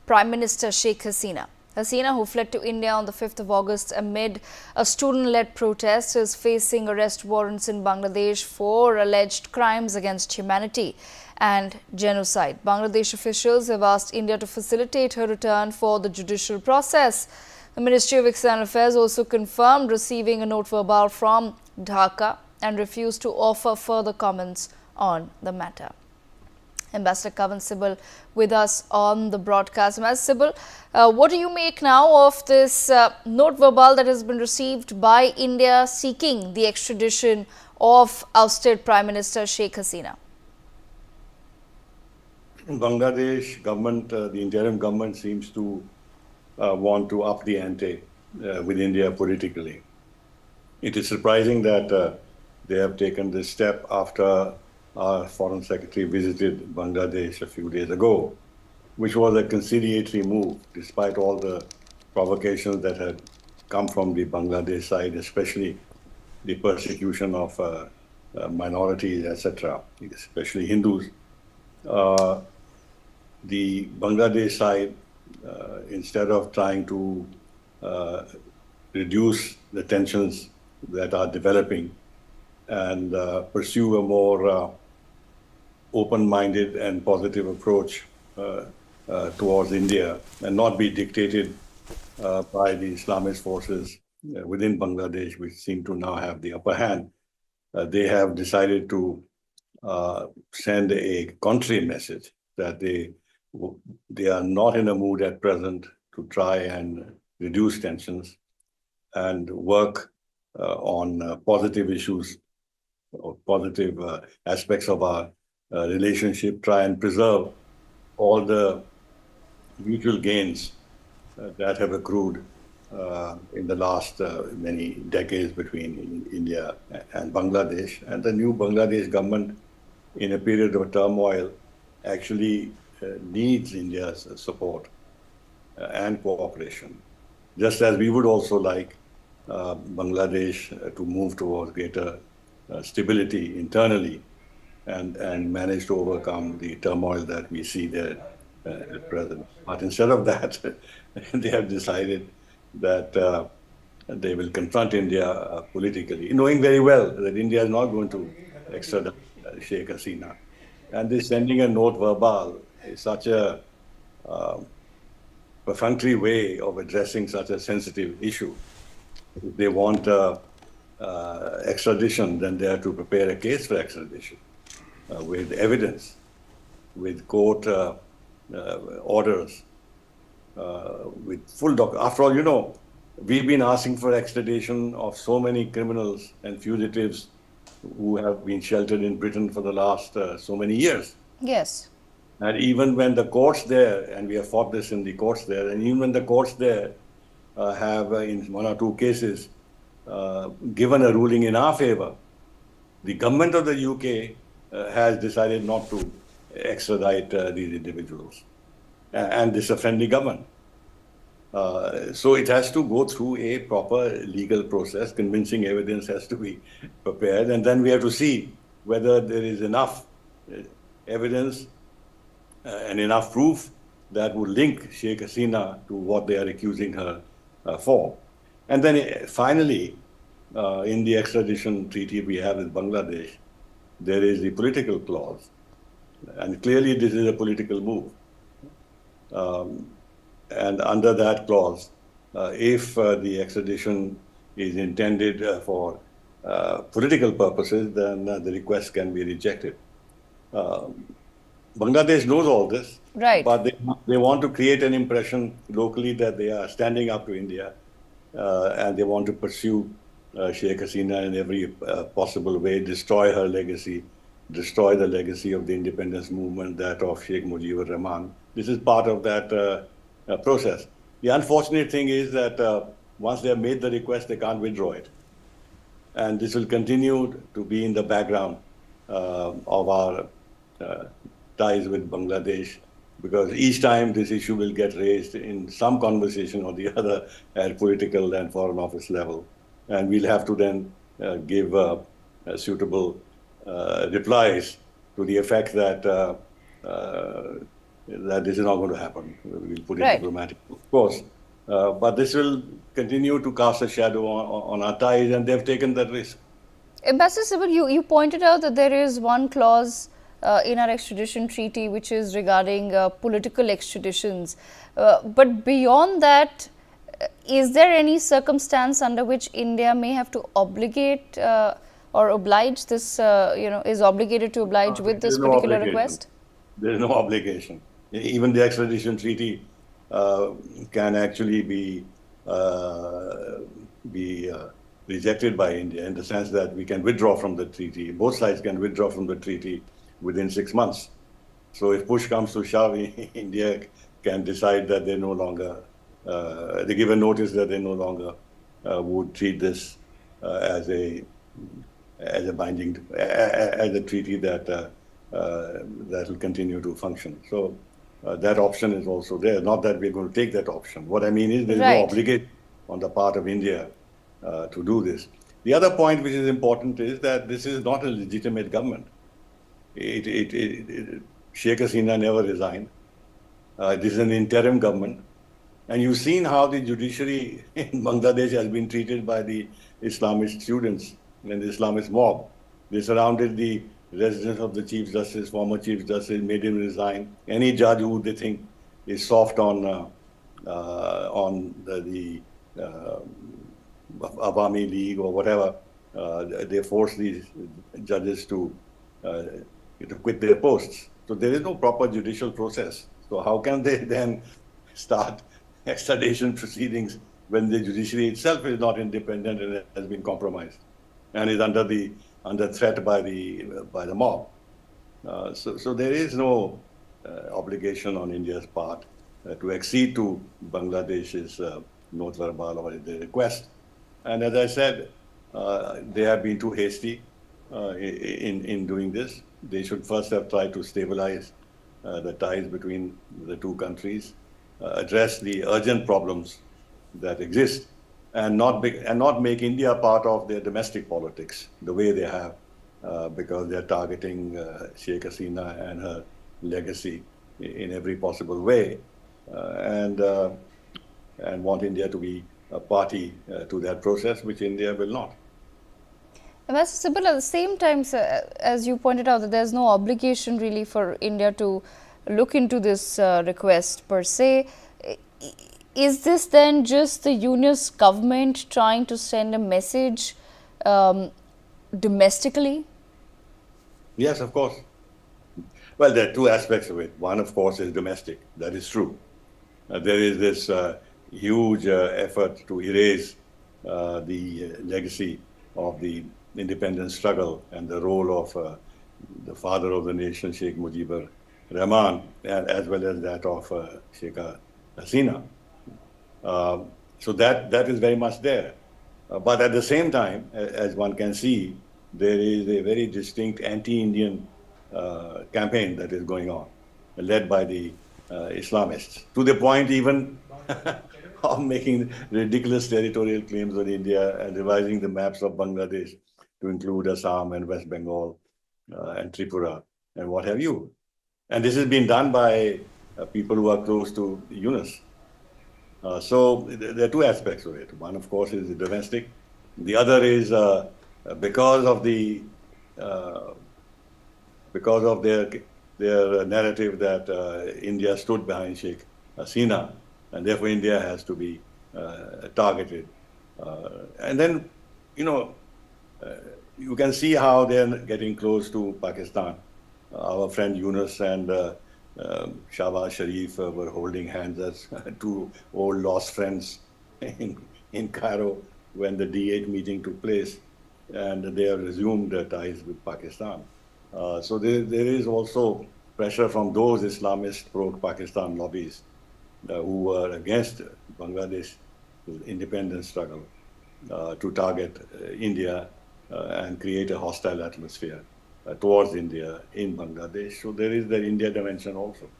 Prime Minister Sheikh Hasina. Hasina, who fled to India on the 5th of August amid a student-led protest, is facing arrest warrants in Bangladesh for alleged crimes against humanity and genocide. Bangladesh officials have asked India to facilitate her return for the judicial process. The Ministry of External Affairs also confirmed receiving a note verbal from Dhaka and refused to offer further comments on the matter. Ambassador Sibal with us on the broadcast. Sibal, what do you make now of this note verbal that has been received by India seeking the extradition of ousted Prime Minister Sheikh Hasina? Bangladesh government, the interim government seems to want to up the ante with India politically. It is surprising that they have taken this step after our Foreign Secretary visited Bangladesh a few days ago, which was a conciliatory move, despite all the provocations that had come from the Bangladesh side, especially the persecution of minorities, etc., especially Hindus. The Bangladesh side, instead of trying to reduce the tensions that are developing and pursue a more open-minded and positive approach towards India and not be dictated by the Islamist forces within Bangladesh, which seem to now have the upper hand, they have decided to send a contrary message that they are not in a mood at present to try and reduce tensions and work on positive issues or positive aspects of our relationship, try and preserve all the mutual gains that have accrued in the last many decades between India and Bangladesh. And the new Bangladesh government, in a period of turmoil, actually needs India's support and cooperation, just as we would also like Bangladesh to move towards greater stability internally and manage to overcome the turmoil that we see there at present. But instead of that, they have decided that they will confront India politically, knowing very well that India is not going to extradite Sheikh Hasina. And this sending a note verbal is such a perfunctory way of addressing such a sensitive issue. If they want extradition, then they have to prepare a case for extradition with evidence, with court orders, with full document. After all, you know, we've been asking for extradition of so many criminals and fugitives who have been sheltered in Britain for the last so many years. Yes. And even when the courts there, and we have fought this in the courts there, and even when the courts there have, in one or two cases, given a ruling in our favor, the government of the UK has decided not to extradite these individuals and this offending government. So it has to go through a proper legal process. Convincing evidence has to be prepared, and then we have to see whether there is enough evidence and enough proof that would link Sheikh Hasina to what they are accusing her for. And then finally, in the extradition treaty we have with Bangladesh, there is the political clause. And clearly this is a political move. And under that clause, if the extradition is intended for political purposes, then the request can be rejected. Bangladesh knows all this, right, but they want to create an impression locally that they are standing up to India and they want to pursue Sheikh Hasina in every possible way, destroy her legacy, destroy the legacy of the independence movement, that of Sheikh Mujibur Rahman. This is part of that process. The unfortunate thing is that once they have made the request, they can't withdraw it. And this will continue to be in the background of our ties with Bangladesh, because each time this issue will get raised in some conversation or the other at political and foreign office level. And we'll have to then give suitable replies to the effect that that this is not going to happen. We'll put it Right. diplomatic, of course. But this will continue to cast a shadow on our ties, and they've taken that risk. Ambassador Sibal, you pointed out that there is one clause in our extradition treaty which is regarding political extraditions. But beyond that, is there any circumstance under which India may have to obligate or oblige this, is obligated to oblige with this There's no particular obligation. request? There is no obligation. Even the extradition treaty can actually be rejected by India in the sense that we can withdraw from the treaty. Both sides can withdraw from the treaty within 6 months. So if push comes to shove, India can decide that they no longer, they give a notice that they no longer would treat this as a binding, as a treaty that that will continue to function. So that option is also there. Not that we're going to take that option. What I mean is there is no obligation on the part of India to do this. The other point which is important is that this is not a legitimate government. Sheikh Hasina never resigned. This is an interim government. And you've seen how the judiciary in Bangladesh has been treated by the Islamist students and the Islamist mob. They surrounded the residence of the Chief Justice, former Chief Justice, made him resign. Any judge who they think is soft on the Awami League or whatever, they force these judges to quit their posts. So there is no proper judicial process. So how can they then start extradition proceedings when the judiciary itself is not independent and has been compromised and is under threat by the mob? So there is no obligation on India's part to accede to Bangladesh's note verbal or the request. And as I said, they have been too hasty in doing this. They should first have tried to stabilize the ties between the two countries, address the urgent problems that exist, and not make India part of their domestic politics the way they have, because they're targeting Sheikh Hasina and her legacy in every possible way, and want India to be a party to that process, which India will not. Ambassador Sibal, at the same time, as you pointed out, that there's no obligation really for India to look into this request per se. Is this then just the UNIS government trying to send a message domestically? Yes, of course. Well, there are two aspects of it. One, of course, is domestic. That is true. There is this huge effort to erase the legacy of the independence struggle and the role of the father of the nation, Sheikh Mujibur Rahman, as well as that of Sheikh Hasina. So that is very much there. But at the same time, as one can see, there is a very distinct anti-Indian campaign that is going on, led by the Islamists, to the point even of making ridiculous territorial claims on India and revising the maps of Bangladesh to include Assam and West Bengal and Tripura and what have you. And this has been done by people who are close to UNIS. So there are two aspects of it. One, of course, is the domestic. The other is because of their narrative that India stood behind Sheikh Hasina, and therefore India has to be targeted. And then, you can see how they're getting close to Pakistan. Our friend Yunus and Shahbaz Sharif were holding hands as two old lost friends in Cairo when the D8 meeting took place, and they have resumed their ties with Pakistan. So there is also pressure from those Islamist pro-Pakistan lobbies who were against Bangladesh independence struggle to target India and create a hostile atmosphere towards India in Bangladesh. So there is the India dimension also.